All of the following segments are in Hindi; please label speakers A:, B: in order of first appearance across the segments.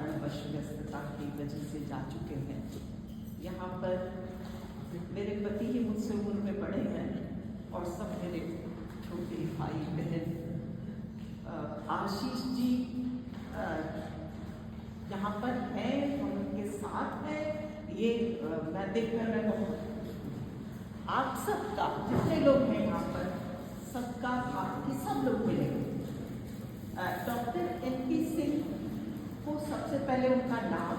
A: कारणवश व्यस्तता की वजह से जा चुके हैं। यहाँ पर मेरे पति ही मुझसे उम्र में बड़े हैं और सब मेरे छोटे भाई बहन। आशीष जी यहाँ पर हैं, हम उनके साथ हैं। ये मैं देखकर मैं बहुत आप सबका, जितने लोग हैं यहाँ पर, सबका आपके सब लोग मिलेंगे। Doctor NP. सिंह को सबसे पहले उनका नाम,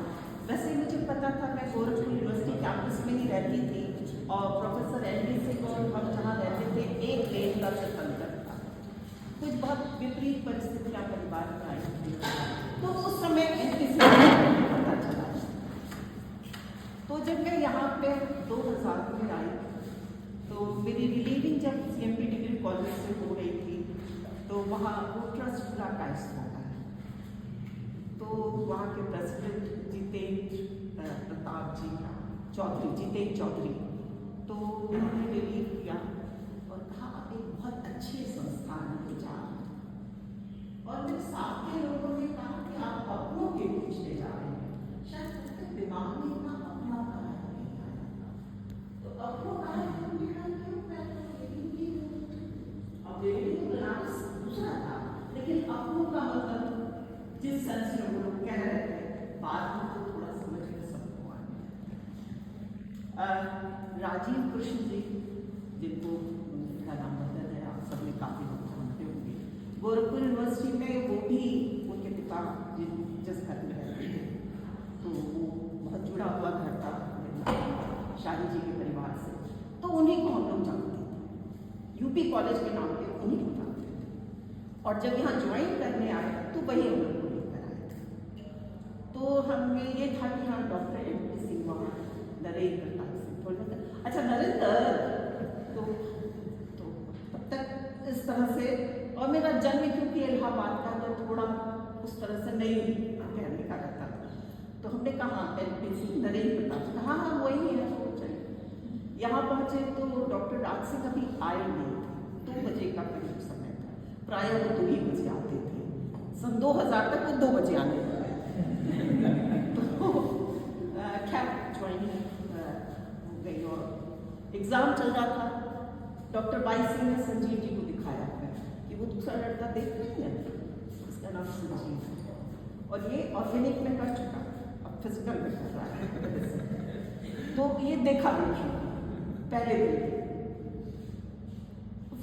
A: वैसे मुझे पता था, मैं गोरखपुर यूनिवर्सिटी कैंपस में ही रहती थी और प्रोफेसर एन.पी. सिंह और हम जहाँ रहते थे एक लेन का सिर्फ अंतर था। कुछ बहुत विपरीत परिस्थितियाँ परिवार में आई थी, तो उस समय एन.पी. सिंह पता चला। तो जब मैं यहाँ पे 2000 में आई तो मेरी रिलीविंग जब CMP डिग्री कॉलेज से हो रही थी तो वहाँ वो ट्रस्ट पूरा कायस होता है। तो वहाँ के प्रेसिडेंट जितेंद्र प्रताप जी चौधरी, जितेंद्र चौधरी, तो उन्होंने रिलीव किया और कहा आप एक बहुत अच्छे संस्थान में जा रहे हैं। और मेरे साथ के लोगों ने कहा कि आप अपनों के पीछे जा रहे हैं, शायद उसके दिमाग में इतना अपना कराया नहीं आया। तो अपनों का दूसरा था, लेकिन अपनों का मतलब जिस सेंस में वो लोग कह रहे थे, बाद में तो थोड़ा समझ में सबको आ गया। राजीव कृष्ण जी, जिनको उनका नाम बदल है, आप सब में काफी लोग जानते होंगे। गोरखपुर यूनिवर्सिटी में वो भी, उनके पिता जिस घर में रहते थे तो वो बहुत जुड़ा हुआ घर था शाही जी के परिवार से, तो उन्हीं को हम लोग जानते थे। यूपी कॉलेज के नाम पे उन्हीं को जानते थे। और जब यहाँ ज्वाइन करने आए तो वही हम लोग को लेकर आए थे। तो हमें ये था कि हाँ डॉक्टर एन.पी. सिंह वहाँ, नरेंद्र प्रताप सिंह, थोड़ा अच्छा नरेंद्र, तो तब तक इस तरह से। और मेरा जन्म क्योंकि इलाहाबाद का तो थोड़ा उस तरह से नहीं कहने का रहता था, तो हमने कहा एन.पी. सिंह, नरेंद्र प्रताप सिंह, हाँ वही है। यहाँ पहुँचे तो डॉक्टर राज सिंह अभी आए नहीं थे, 2 बजे का करीब समय था, प्रायः वो 2 ही बजे आते थे। सन 2000 तक वो 2 बजे आने लगे। तो खैर ज्वाइनिंग हो गई और एग्ज़ाम चल रहा था। डॉक्टर बाई सिंह ने संजीव जी को दिखाया है कि वो दूसरा लड़का देख रही है, उसका नाम संजीव है और ये ऑर्गेनिक में कर चुका, अब फिजिकल में कर रहा है। तो ये देखा देखिए पहले दिन।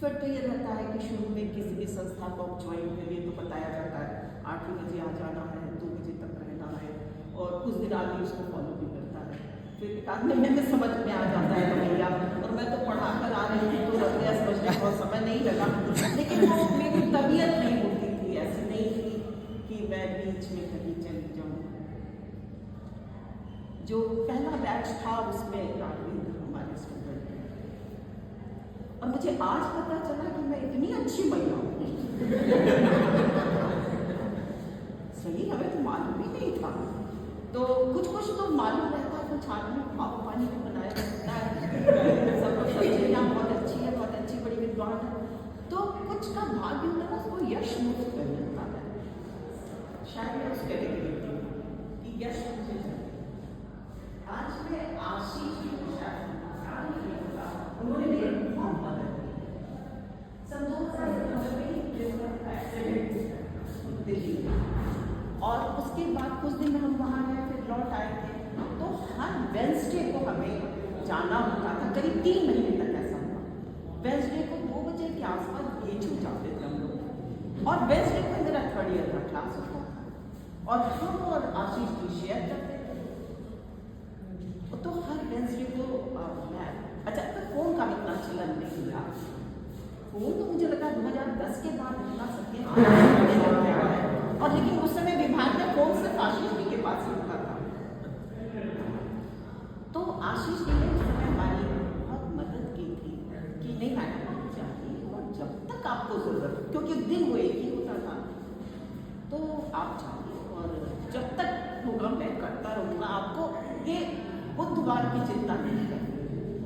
A: फिर तो ये रहता है कि शुरू में किसी भी संस्था को ज्वाइन करिए तो बताया जाता है 8 बजे आ जाना है, 2 बजे तक रहना है, और कुछ दिन आदमी उसको फॉलो भी करता है। फिर एक आदमी में समझ में आ जाता है तो भैया, और मैं तो पढ़ा कर आ रही थी तो रतिया समझने में बहुत समय नहीं लगा, लेकिन वो मेरी तबीयत नहीं होती थी, ऐसी नहीं थी कि मैं बीच में कहीं चली जाऊँ। जो पहला बैच था उसमें राघवेंद्र हमारे स्टूडेंट, और मुझे आज पता चला कि मैं इतनी अच्छी महिला हूँ। सही, हमें तो मालूम ही नहीं था। तो कुछ तो मालूम रहता है, कुछ आदमी भाव पानी को बनाया रहता है, सब कुछ सच्चाइयाँ बहुत अच्छी है, बहुत अच्छी बड़ी विद्वान है, तो कुछ का भाग्य होता है उसको यश मुक्त कर मिलता है। शायद मैं उस कैटेगरी की यश मुझे आज मैं आशीष की उन्होंने मेरी बहुत मदद की और उसके बाद कुछ दिन हम वहाँ गए, फिर लौट आए थे। तो हर वेंसडे को हमें जाना होता था, करीब 3 महीने तक ऐसा हुआ। वेंसडे को 2 बजे के आसपास भेजू जाते थे हम लोग, और वेंसडे को मेरा 3rd ईयर का क्लास होता था और हम और आशीष जी शेयर करते थे। तो हर वेंसडे को मैं, अच्छा तो फोन का भी इतना चलन नहीं था। फोन तो मुझे लगा 2010 के बाद इतना सबके हाथ, और लेकिन उस समय विभाग ने फोन सिर्फ आशीष जी के पास रखा था। तो आशीष जी ने उस समय हमारी बहुत मदद की थी कि नहीं मैडम आप जाइए, और जब तक आपको जरूरत, क्योंकि दिन वो एक ही होता था, तो आप जाइए और जब तक होगा मैं करता रहूँगा, आपको ये बुधवार की चिंता नहीं करनी।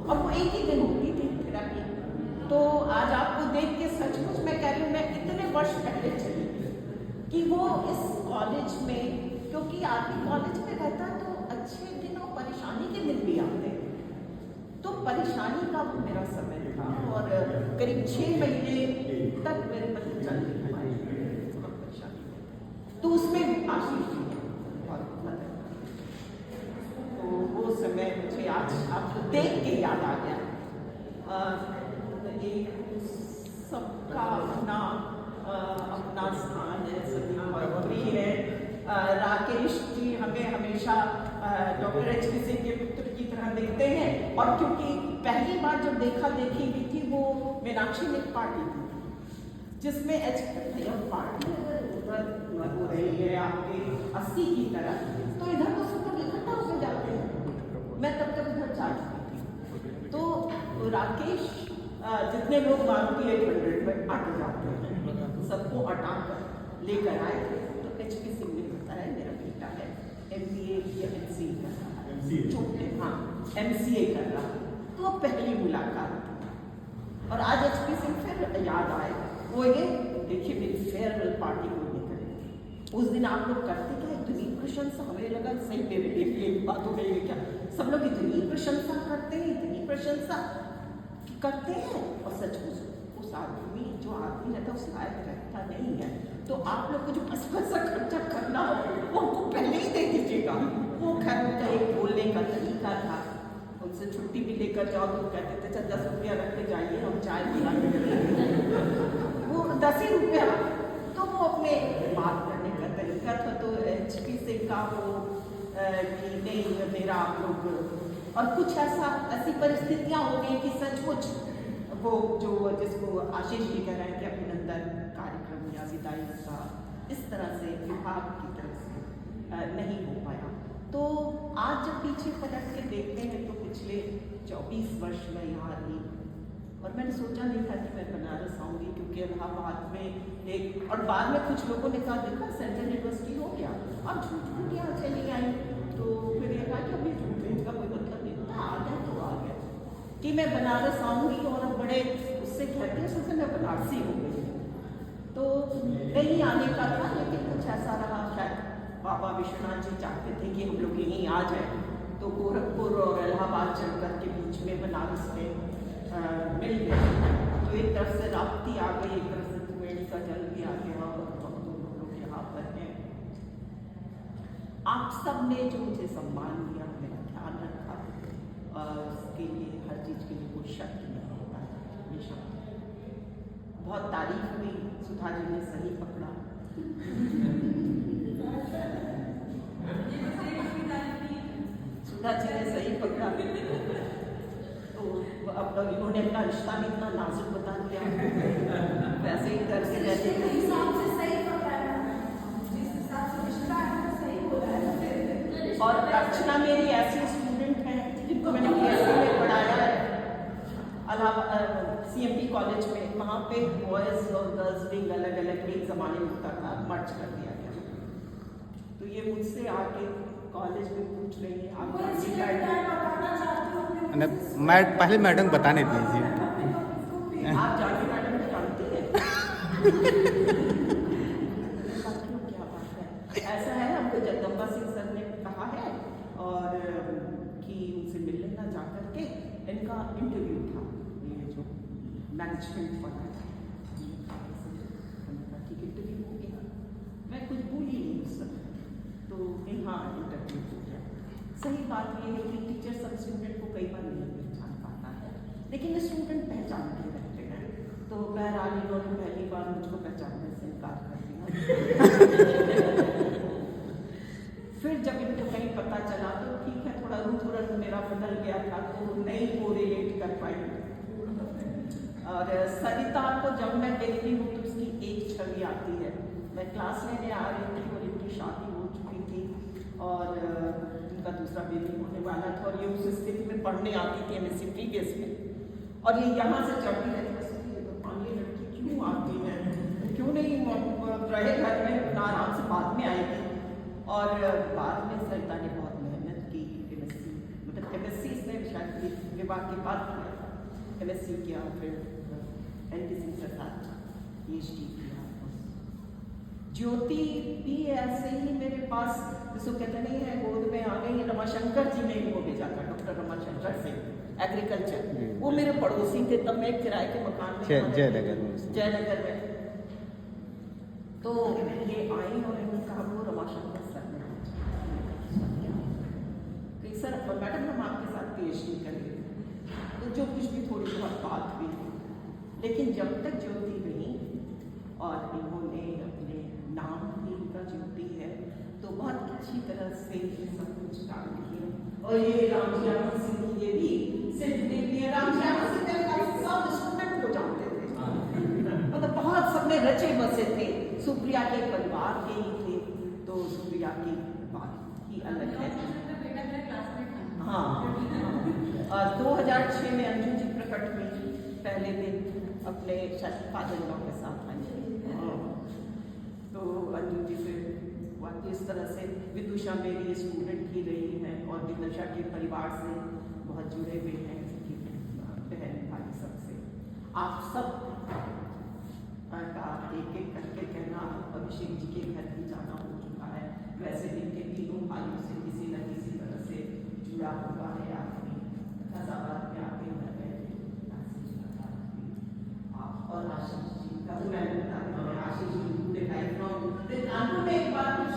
A: और वो एक ही दिन होती थी थेरेपी। तो आज आपको देख के सचमुच मैं कह रही हूँ, मैं इतने वर्ष पहले चली कि वो इस कॉलेज में क्योंकि आदमी कॉलेज में रहता है तो अच्छे दिन और परेशानी के दिन भी आते हैं, तो परेशानी का वो मेरा समय था और करीब 6 महीने तक मेरे पति चल नहीं पाए, बहुत परेशानी थी। तो उसमें आशीष जी ने बहुत मदद की। तो वो समय मुझे आज आपको देख के याद आ गया। सबका अपना अपना स्थान है, सभी बहुत प्रिय है। राकेश जी हमें हमेशा डॉक्टर एचपी सिंह के पुत्र की तरह देखते हैं, और क्योंकि पहली बार जब देखा देखी हुई थी वो मीनाक्षी ने पार्टी थी जिसमें एचपी पार्टी उधर हो रही है आपके 80 की तरह, तो इधर तो सब लोग इकट्ठा होकर जाते हैं, मैं तब तक उधर जा चुकी थी। तो राकेश जितने लोग मारुति 800 में आगे जाते हैं सबको हटा कर लेकर आए थे। तो एचपी सिंह ने बताया मेरा बेटा है MBA या MCA कर रहा है, छोटे हाँ MCA कर रहा है। तो वो पहली मुलाकात थी और आज एचपी सिंह फिर याद आए। वो ये देखिए मेरी फेयरवेल पार्टी को लेकर उस दिन आप लोग करते क्या, इतनी प्रशंसा, हमें लगा सही मेरे लिए बात हो गई है क्या, सब लोग इतनी प्रशंसा करते हैं, इतनी प्रशंसा करते हैं, और सचमुच उस आदमी जो आदमी रहता है उस लायक रहता नहीं है। तो आप लोग को जो पैसा खर्चा करना हो वो उनको पहले ही दे दीजिएगा। वो खैर उनका एक बोलने का तरीका था, उनसे छुट्टी भी लेकर जाओ तो कहते थे चल 10 रुपया रख के जाइए हम चाय पिला के वो 10 ही रुपया, तो वो अपने बात करने का तरीका था। तो एचपी से का वो कि नहीं मेरा आप लोग, और कुछ ऐसी परिस्थितियां हो गई कि सचमुच वो जो जिसको आशीष जी कह रहे हैं कि अभिनंदन कार्यक्रम या विदाई का इस तरह से विभाग की तरफ से नहीं हो पाया। तो आज जब पीछे पलट के देखते हैं तो पिछले 24 वर्ष में यहाँ रही और मैंने सोचा नहीं था कि मैं बनारस आऊँगी, क्योंकि इलाहाबाद में एक और बाद में कुछ लोगों ने कहा देखा सेंट्रल यूनिवर्सिटी हो गया, अब झूठ यहाँ चली आई। तो फिर ये कहा कि अभी झूठ का कोई मतलब नहीं था, आ गया तो आ गया कि मैं बनारस आऊँगी। और अब बड़े उससे कहते हैं सोचे मैं बनारसी हो गई। तो नहीं आने का था, लेकिन कुछ ऐसा रहा, शायद बाबा विश्वनाथ जी चाहते थे कि हम लोग यहीं आ जाए, तो गोरखपुर और इलाहाबाद चलकर के बीच में बनारस में मिल गए। तो एक तरफ से राप्ती आ गई, एक तरफ से त्रिवेणी का जल भी आ गया और हम दोनों लोग यहाँ पर हैं। आप सब ने जो मुझे सम्मान दिया, मेरा ध्यान रखा, उसके लिए हर चीज़ के लिए कोई शक नहीं होता है हमेशा। बहुत तारीफ हुई, सुधा जी ने सही पकड़ा सुधा जी ने सही पकड़ा। तो अब इन्होंने अपना रिश्ता भी इतना नाजुक बता दिया, वैसे ही करके रहते हैं हिसाब से सही पकड़ा है, जिस हिसाब से रिश्ता है सही हो रहा है। और अर्चना मेरी ऐसी स्टूडेंट है जिनको मैंने BSc में पढ़ाया है CMP कॉलेज में, वहाँ पे बॉयज़ और गर्ल्स विंग अलग अलग एक ज़माने में होता था, मर्ज कर दिया गया। तो ये मुझसे आके कॉलेज में पूछ रही है आप
B: मैं पहले मैडम बताने दीजिए।
A: आप जाके मैडम को जानती हैं क्या बात है, ऐसा है हमको जगदम्बा सिंह सर ने कहा है और कि उनसे मिल लेना जा करके। इनका इंटरव्यू था, ये जो मैनेजमेंट वाला था, ठीक इंटरव्यू हो गया, मैं कुछ भूली नहीं उस समय। तो हाँ इंटरव्यू हो गया। सही बात ये है कि टीचर सब स्टूडेंट को कई बार नहीं पहचान पाता है, लेकिन स्टूडेंट पहचान के रहते हैं। तो बहरहाल इन्होंने पहली बार मुझको पहचानने से इनकार कर दिया। फिर जब इनको कहीं पता चला तो ठीक है, थोड़ा रूप रंग मेरा बदल गया था तो नहीं वो रिलेट कर पाई। और सरिता को जब मैं देखती हूँ तो उसकी एक छवि आती है। मैं क्लास लेने आ रही थी और इनकी शादी हो चुकी थी और उनका दूसरा बेबी होने वाला था, और ये उस स्थिति में पढ़ने आती थी MSc प्रीवियस में, और ये यहाँ से चढ़ती रहती है तो ये लड़की क्यों आती है, क्यों नहीं रहे घर में, आराम से बाद में आएगी। और बाद में सरिता ने बहुत मेहनत की, MSc इसने शायद विवाह के बाद किया था, MSc किया, फिर NTC के साथ PhD किया। ज्योति भी ऐसे ही मेरे पास, जिसको कहते नहीं है गोद में आ गई, रमाशंकर जी ने वो भेजा था, डॉक्टर रमाशंकर सिंह, एग्रीकल्चर। वो मेरे पड़ोसी थे, तब मैं किराए के मकान में जयनगर में। तो ये आई और इन्होंने कहा वो रमाशंकर सर ने कि सर मैडम हम आपके साथ PhD करेंगे। तो जो कुछ भी थोड़ी बहुत बात हुई, लेकिन जब तक ज्योति नहीं और इन्होंने अपने नाम भी इनका ज्योति है, तो बहुत अच्छी तरह से सब कुछ काम किया। और ये रामजी सिंह, ये भी सिर्फ रामजी सिंह सब स्टूडेंट को जानते थे, मतलब बहुत सबने रचे बसे थे। सुप्रिया के परिवार के ही थे, तो सुप्रिया की बात ही अलग है। हाँ, और 2006 में अंजू जी प्रकट हुई पहले दिन अपने फादर लॉ के साथ आई। तो अंजू जी से बात इस तरह से, विदुषा मेरी स्टूडेंट ही रही है और विदुषा के परिवार से बहुत जुड़े हुए हैं, इसकी बहन भाई सबसे। आप सब का एक एक करके कहना, अभिषेक जी के घर भी जाना हो चुका है, वैसे इनके तीनों भाइयों से किसी न किसी तरह से जुड़ा हुआ है। आपने फैजाबाद में आके आप और आशीष जी का मैंने बताया, आशीष जी पूरे कानपुर में एक बार कुछ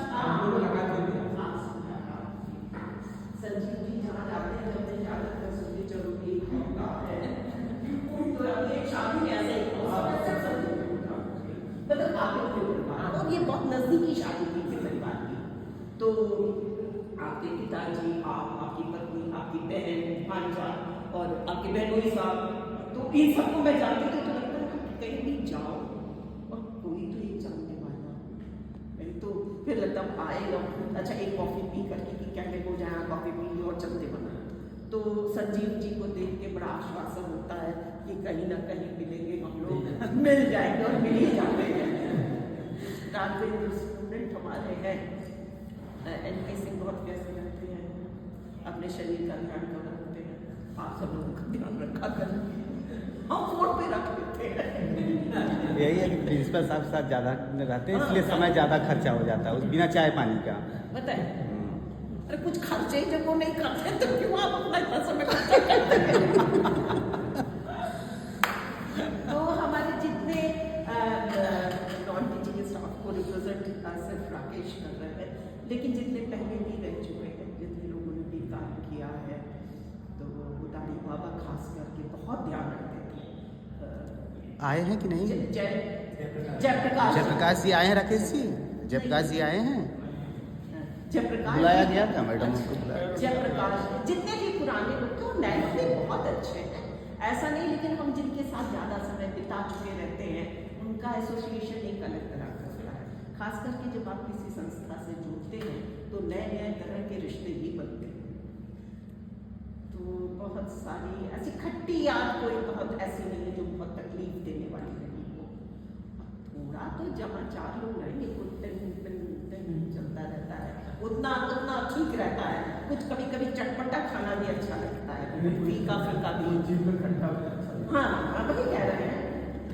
A: संजीव जी जहाँ जाते हैं, जब मैं जाकर कर सुनती जरूरी होता है, तो अपनी शादी में ऐसे ही मतलब आपके परिवार, और ये बहुत नजदीकी शादी थी के परिवार की। तो आपके पिताजी, आपकी पत्नी, आपकी बहन, भांजा और आपके बहनोई साहब, तो इन सबको मैं जानती थी। तो लगता था कि कहीं भी जाओ और कोई तो एक जानने वाला, नहीं तो फिर लगता आएगा, अच्छा एक कॉफ़ी पी करके कि क्या हो जाए, कॉफ़ी पी और चलते बना। तो संजीव जी को देख के बड़ा आश्वासन होता है कि कहीं ना कहीं मिलेंगे हम लोग, मिल जाएंगे और मिल ही जाते हैं। राघवेंद्र स्टूडेंट हमारे हैं, NK सिंह बहुत व्यस्त रहते हैं, अपने शरीर का ध्यान कर रखते हैं, आप सब लोगों का ध्यान रखा कर, हम फोन पे रख देते हैं।
B: यही है कि प्रिंसिपल साहब साथ ज़्यादा रहते हैं, इसलिए समय ज़्यादा खर्चा हो जाता है बिना चाय पानी का।
A: बताए अरे कुछ खर्चे ही जब वो नहीं करते तो क्यों आप अपना इतना समय खर्चा करते हैं? तो हमारे जितने नॉन टीचिंग स्टाफ को रिप्रेजेंट सिर्फ राकेश कर रहे हैं, लेकिन जितने पहले भी रह चुके हैं, जितने लोगों ने भी काम किया है, तो उदारी बाबा खास करके बहुत ध्यान रखते थे।
B: आए हैं कि नहीं?
A: जयप्रकाश
B: जी आए हैं, राकेश जी जयप्रकाश जी आए हैं,
A: जयप्रकाश
B: बुलाया गया था मैडम उनको बुलाया।
A: जयप्रकाश जितने भी पुराने लोग तो नए भी बहुत अच्छे हैं, ऐसा नहीं, लेकिन हम जिनके साथ ज़्यादा समय बिता चुके रहते हैं उनका एसोसिएशन एक अलग तरह का होता है। खास करके जब आप किसी संस्था से जुड़ते हैं तो नए नए तरह के रिश्ते भी बनते हैं। तो बहुत सारी ऐसी खट्टी याद कोई बहुत ऐसी नहीं है जो बहुत तकलीफ देने वाली रही हो। थोड़ा तो जहाँ चार लोग रहेंगे चलता रहता है, उतना उतना ठीक रहता है। कुछ कभी कभी चटपटा खाना भी अच्छा लगता है, फीका फीका भी, हाँ वही कह रहे हैं।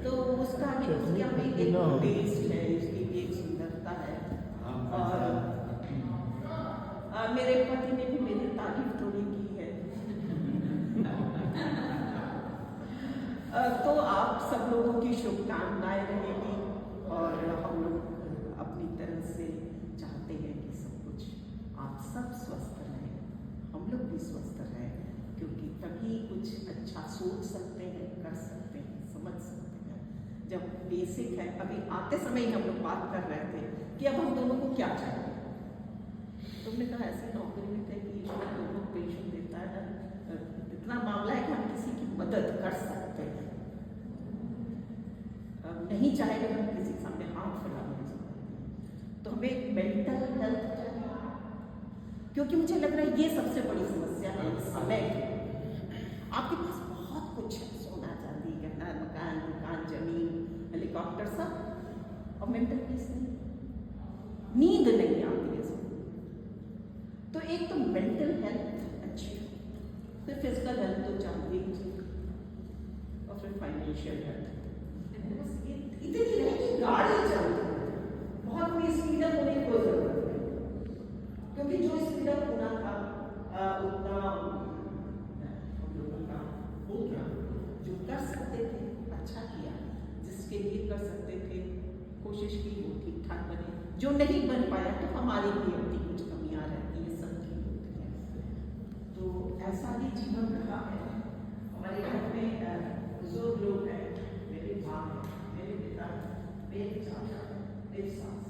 A: तो उसका भी उसकी अपनी एक टेस्ट है, उसकी भी एक सुंदरता है। और मेरे पति ने भी मेरी तारीफ थोड़ी की है। तो आप सब लोगों की शुभकामनाएं रहेगी और हम लोग अपनी तरह से चाहते हैं कि सब कुछ आप सब स्वस्थ रहें, हम लोग भी स्वस्थ रहें, क्योंकि तभी कुछ अच्छा सोच सकते हैं, कर सकते हैं, समझ सकते हैं। जब बेसिक है, अभी आते समय ही हम लोग बात कर रहे थे कि अब हम दोनों को क्या चाहिए। तुमने कहा ऐसी नौकरी में थे कि ईश्वर दोनों पेशेंट देता है, इतना मामला है कि हम किसी की मदद कर सकते हैं, नहीं चाहेंगे हम किसी के सामने हाथ फैलाने की जरूरत। तो हमें मेंटल हेल्थ चाहिए, क्योंकि मुझे लग रहा है ये सबसे बड़ी समस्या है इस समय की। आपके पास बहुत कुछ है, सोना चांदी गहना मकान दुकान जमीन हेलीकॉप्टर सब, और मेंटल पीस नहीं, नींद नहीं आती है सब। तो एक तो मेंटल हेल्थ अच्छी, फिर फिजिकल हेल्थ तो चाहिए ही, और फिर फाइनेंशियल हेल्थ। इतनी नहीं कि गाड़ी चलती है, बहुत उसके लिए कर सकते थे, कोशिश की वो ठीक ठाक बने, जो नहीं बन पाया तो हमारी भी अपनी कुछ कमियां रहती है, सबकी होती है। तो ऐसा ही जीवन रहा है। हमारे घर में बुजुर्ग लोग हैं, मेरे माँ है, मेरे पिता है, मेरे चाचा, मेरी सास,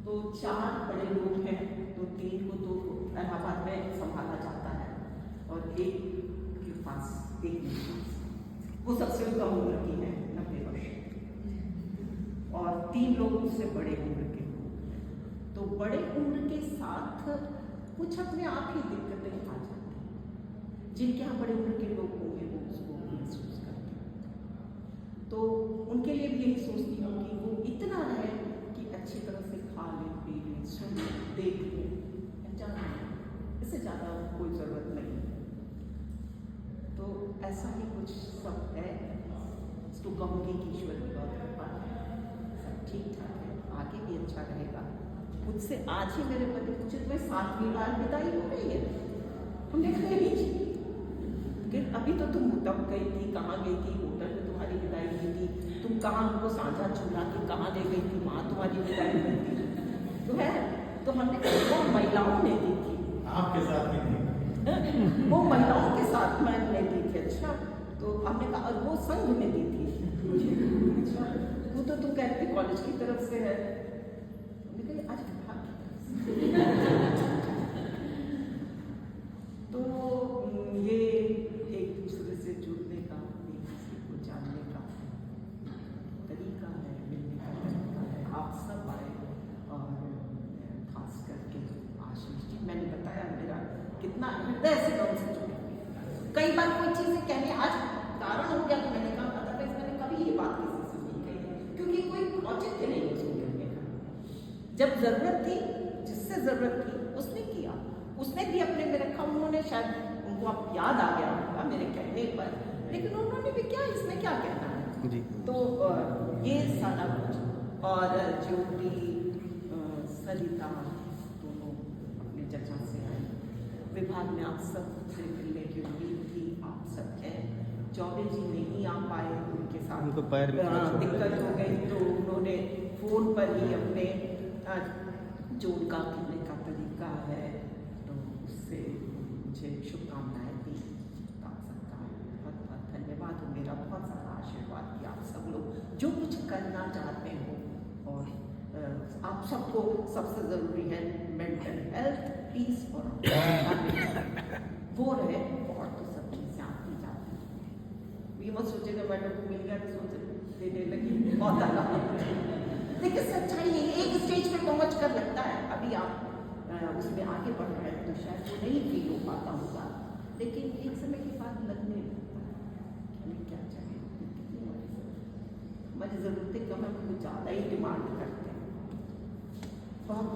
A: तो 4 बड़े लोग हैं, तो 3 को तो इलाहाबाद में संभाला जाता है और एक के पास एक नहीं, वो सबसे कम उम्र की है, 90 वर्ष, और 3 लोग उससे बड़े उम्र के लोग हैं। तो बड़े उम्र के साथ कुछ अपने आप ही दिक्कतें आ जाती हैं, जिनके यहाँ बड़े उम्र के लोग होंगे वो उसको महसूस करते हैं। तो उनके लिए भी यही सोचती हूँ कि वो इतना रहे कि अच्छी तरह से खा ले, पी ले, सुन ले, देख ले, जान ले, इससे ज़्यादा कोई ज़रूरत नहीं। तो ऐसा ही कुछ सब है। इसको कहूँगी कि ईश्वर की बहुत कृपा है, सब ठीक ठाक है, आगे भी अच्छा रहेगा। मुझसे आज ही मेरे पति पूछे तुम्हें 7वीं बार विदाई हो रही है? हमने कहा नहीं जी, कि अभी तो तुम तब गई थी, कहाँ गई थी, होटल में तुम्हारी विदाई हुई थी, तुम कहाँ हमको साझा चूल्हा के कहाँ ले गई थी, वहाँ तुम्हारी विदाई हुई थी, तो है। तो हमने कहा वो महिलाओं ने दी थी,
B: आपके साथ भी नहीं,
A: वो महिलाओं के साथ मैंने दी थी। अच्छा, तो हमने कहा और वो संघ में दी थी। अच्छा, वो तो तुम कहते कॉलेज की तरफ से है। हमने कहा आज विभाग की तरफ से। तो ये एक दूसरे से जुड़ने का, एक दूसरे को जानने का तरीका है, मिलने का तरीका है। आप सब आए और खास करके आशीष जी, मैंने बताया मेरा कितना हृदय से उनसे जुड़े। कई बार कोई चीज़ें कहने आज कारण हो गया तो मैंने कहा, अदरवाइज मैंने कभी ये बात किसी से नहीं कही, क्योंकि कोई औचित्य नहीं उसको कहने का। जब जरूरत थी, जिससे जरूरत थी उसने किया, उसने भी अपने में रखा। उन्होंने शायद उनको अब याद आ गया होगा मेरे कहने पर, लेकिन उन्होंने भी क्या, इसमें क्या कहना है
B: जी।
A: तो ये सारा कुछ। और ज्योति, सरिता दोनों अपने चर्चा से आए। विभाग में आप सब से मिलने की उम्मीद थी, आप सब हैं। चौबे जी नहीं आ पाए, उनके साथ
B: उनको पैर में
A: दिक्कत हो गई, तो उन्होंने फोन पर ही अपने जो उनका कहने का तरीका है तो उससे मुझे शुभकामनाएं दी। आप सबका बहुत बहुत धन्यवाद और मेरा बहुत सारा आशीर्वाद कि आप सब लोग जो कुछ करना चाहते हो, और आप सबको सबसे ज़रूरी है मेंटल हेल्थ, पीस और वो रहे, और तो सब चीज़ें आती जाती हैं। ये मत सोचेगा मैडम को मिल गया तो सोच देने लगी बहुत ज़्यादा, लेकिन सच्चाई है। एक स्टेज पे पहुँच कर लगता है, अभी आप उसमें आगे बढ़ रहे हैं तो शायद वो नहीं फील हो पाता होगा, लेकिन एक समय के बाद लगने लगता है हमें क्या चाहिए, हमारी ज़रूरतें कम है, कुछ ज़्यादा ही डिमांड करते हैं। बहुत